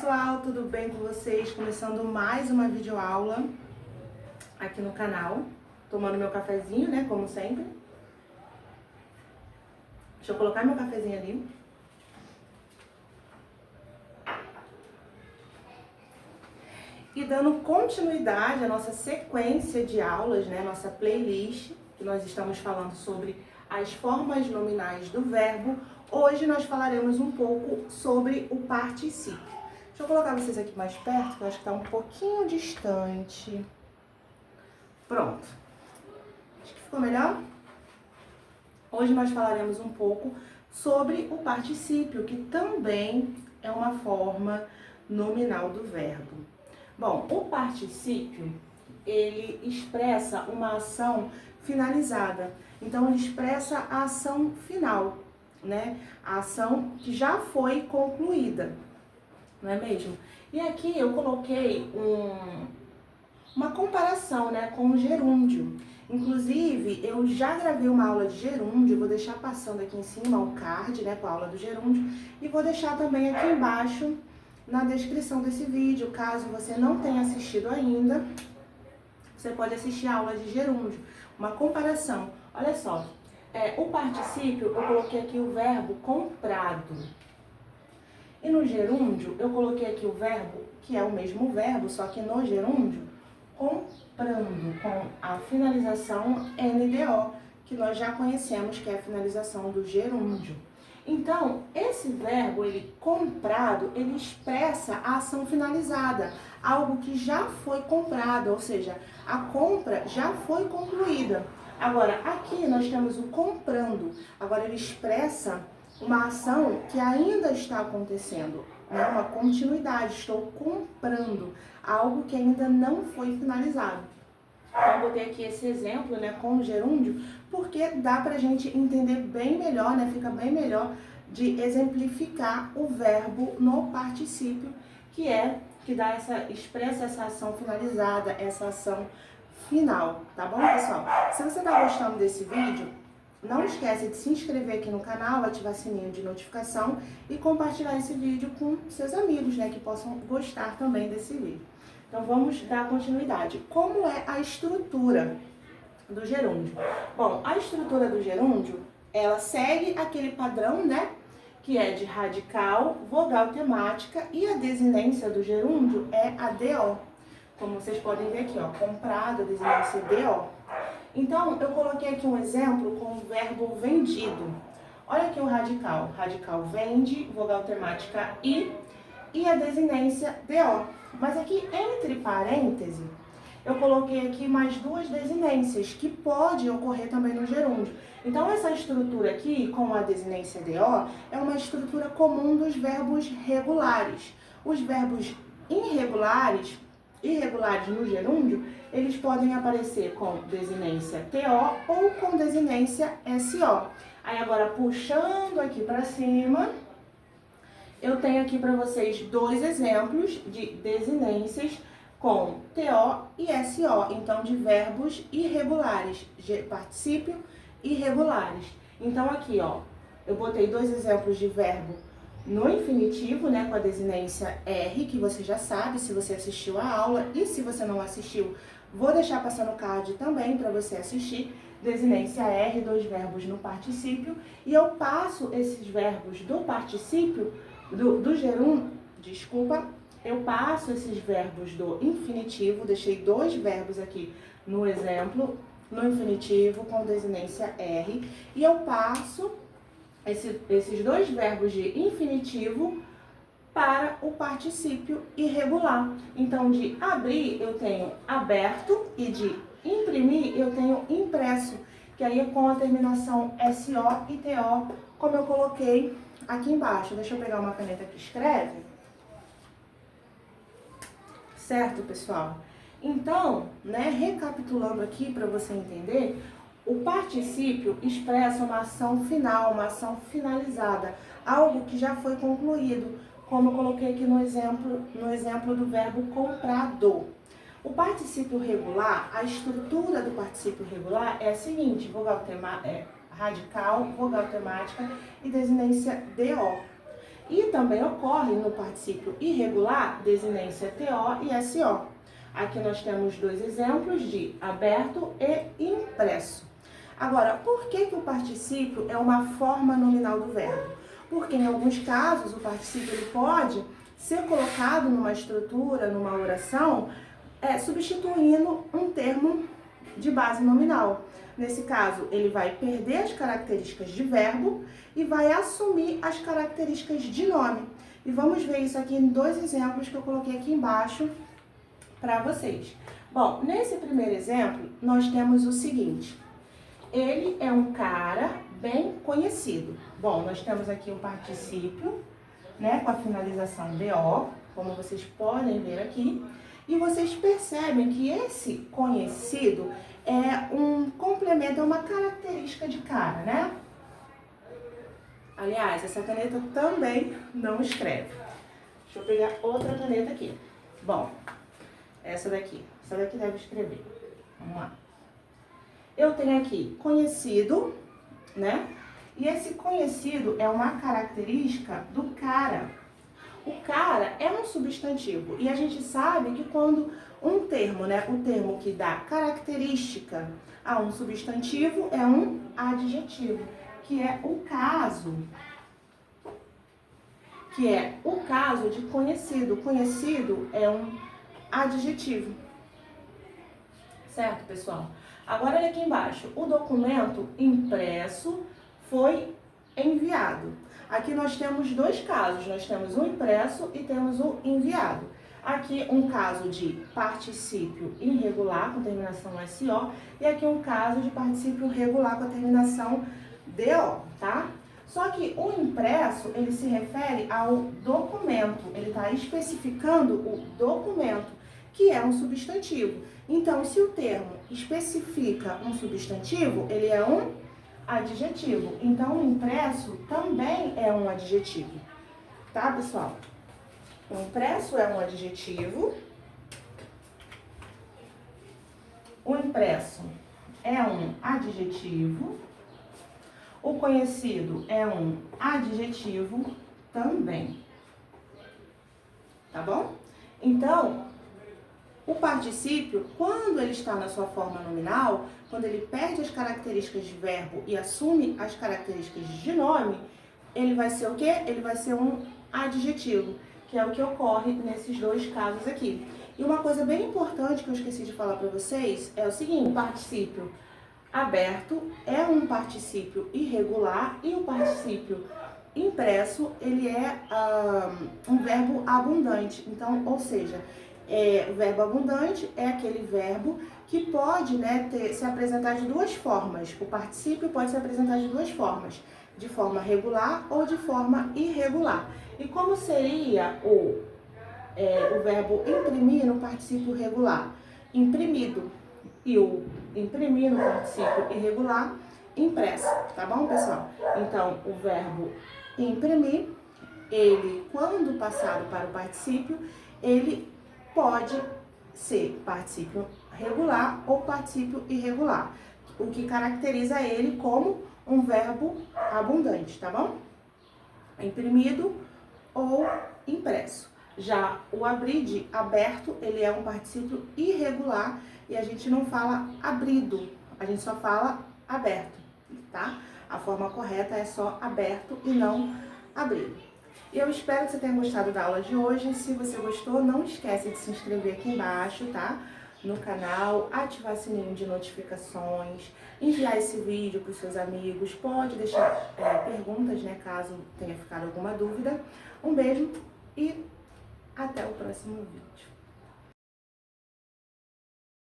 pessoal, tudo bem com vocês? Começando mais uma videoaula aqui no canal, tomando meu cafezinho, né, como sempre. Deixa eu colocar meu cafezinho ali. E dando continuidade à nossa sequência de aulas, né, nossa playlist, que nós estamos falando sobre as formas nominais do verbo. Hoje nós falaremos um pouco sobre o particípio. Deixa eu colocar vocês aqui mais perto, que eu acho que está um pouquinho distante. Pronto. Acho que ficou melhor? Hoje nós falaremos um pouco sobre o particípio, que também é uma forma nominal do verbo. Bom, o particípio, ele expressa uma ação finalizada. Então, ele expressa a ação final, né? A ação que já foi concluída, não é mesmo? E aqui eu coloquei uma comparação, né, com o gerúndio. Inclusive, eu já gravei uma aula de gerúndio, vou deixar passando aqui em cima o card, né, com a aula do gerúndio, e vou deixar também aqui embaixo na descrição desse vídeo, caso você não tenha assistido ainda, você pode assistir a aula de gerúndio, uma comparação. Olha só, o particípio, eu coloquei aqui o verbo comprado. E no gerúndio, eu coloquei aqui o verbo, que é o mesmo verbo, só que no gerúndio, comprando, com a finalização NDO, que nós já conhecemos que é a finalização do gerúndio. Então, esse verbo, ele comprado, ele expressa a ação finalizada, algo que já foi comprado, ou seja, a compra já foi concluída. Agora, aqui nós temos o comprando, agora ele expressa uma ação que ainda está acontecendo, né? Uma continuidade, estou comprando algo que ainda não foi finalizado. Então, eu botei aqui esse exemplo, né, com o gerúndio, porque dá pra gente entender bem melhor, né, fica bem melhor de exemplificar o verbo no particípio, que expressa essa ação finalizada, essa ação final, tá bom, pessoal? Se você tá gostando desse vídeo, não esquece de se inscrever aqui no canal, ativar o sininho de notificação e compartilhar esse vídeo com seus amigos, né, que possam gostar também desse vídeo. Então, vamos dar continuidade. Como é a estrutura do gerúndio? Bom, a estrutura do gerúndio, ela segue aquele padrão, né, que é de radical, vogal temática, e a desinência do gerúndio é a DO. Como vocês podem ver aqui, ó, comprado, a desinência DO. Então, eu coloquei aqui um exemplo com o verbo vendido. Olha aqui o radical. Radical vende, vogal temática e a desinência DO. Mas aqui, entre parênteses, eu coloquei aqui mais duas desinências, que pode ocorrer também no gerúndio. Então, essa estrutura aqui, com a desinência DO, é uma estrutura comum dos verbos regulares. Os verbos irregulares no gerúndio, eles podem aparecer com desinência TO ou com desinência SO. Aí agora, puxando aqui para cima, eu tenho aqui para vocês dois exemplos de desinências com TO e SO, então de verbos irregulares, particípio irregulares. Então aqui, ó, eu botei dois exemplos de verbo no infinitivo, né, com a desinência R, que você já sabe se você assistiu a aula, e se você não assistiu, vou deixar passando o card também para você assistir. Desinência R, dois verbos no particípio, e eu passo esses verbos do particípio, do gerúndio, eu passo esses verbos do infinitivo, deixei dois verbos aqui no exemplo, no infinitivo com desinência R, e eu passo esses dois verbos de infinitivo para o particípio irregular. Então, de abrir eu tenho aberto e de imprimir eu tenho impresso, que aí é com a terminação SO e TO, como eu coloquei aqui embaixo. Deixa eu pegar uma caneta que escreve. Certo, pessoal? Então, né, recapitulando aqui para você entender, o particípio expressa uma ação final, uma ação finalizada, algo que já foi concluído, como eu coloquei aqui no exemplo do verbo comprado. O particípio regular, a estrutura do particípio regular é a seguinte: radical, vogal temática e desinência DO. E também ocorre no particípio irregular desinência TO e SO. Aqui nós temos dois exemplos de aberto e impresso. Agora, por que o particípio é uma forma nominal do verbo? Porque em alguns casos o particípio ele pode ser colocado numa estrutura, numa oração, substituindo um termo de base nominal. Nesse caso, ele vai perder as características de verbo e vai assumir as características de nome. E vamos ver isso aqui em dois exemplos que eu coloquei aqui embaixo para vocês. Bom, nesse primeiro exemplo, nós temos o seguinte. Ele é um cara bem conhecido. Bom, nós temos aqui o particípio, né, com a finalização DO, como vocês podem ver aqui. E vocês percebem que esse conhecido é um complemento, é uma característica de cara, né? Aliás, essa caneta também não escreve. Deixa eu pegar outra caneta aqui. Bom, essa daqui deve escrever. Vamos lá. Eu tenho aqui conhecido, né? E esse conhecido é uma característica do cara. O cara é um substantivo e a gente sabe que quando um termo, né, o termo que dá característica a um substantivo é um adjetivo, que é o caso de conhecido. Conhecido é um adjetivo. Certo, pessoal? Agora olha aqui embaixo, o documento impresso foi enviado. Aqui nós temos dois casos, nós temos o impresso e temos o enviado. Aqui um caso de particípio irregular com terminação SO e aqui um caso de particípio regular com a terminação DO, tá? Só que o impresso, ele se refere ao documento, ele está especificando o documento, que é um substantivo. Então, se o termo especifica um substantivo, ele é um adjetivo. Então, o impresso também é um adjetivo. Tá, pessoal? O impresso é um adjetivo. O impresso é um adjetivo. O conhecido é um adjetivo também. Tá bom? Então, o particípio, quando ele está na sua forma nominal, quando ele perde as características de verbo e assume as características de nome, ele vai ser o quê? Ele vai ser um adjetivo, que é o que ocorre nesses dois casos aqui. E uma coisa bem importante que eu esqueci de falar para vocês é o seguinte: o particípio aberto é um particípio irregular e o particípio impresso, ele é um verbo abundante. Então, ou seja, o verbo abundante é aquele verbo que pode, né, se apresentar de duas formas. O particípio pode se apresentar de duas formas, de forma regular ou de forma irregular. E como seria o verbo imprimir no particípio regular? Imprimido. E o imprimir no particípio irregular, impresso. Tá bom, pessoal? Então, o verbo imprimir, ele, quando passado para o particípio, ele pode ser particípio regular ou particípio irregular, o que caracteriza ele como um verbo abundante, tá bom? Imprimido ou impresso. Já o abrir, aberto, ele é um particípio irregular e a gente não fala abrido, a gente só fala aberto, tá? A forma correta é só aberto e não abrido. E eu espero que você tenha gostado da aula de hoje. Se você gostou, não esquece de se inscrever aqui embaixo, tá? No canal, ativar o sininho de notificações, enviar esse vídeo para os seus amigos, pode deixar perguntas, né, caso tenha ficado alguma dúvida. Um beijo e até o próximo vídeo.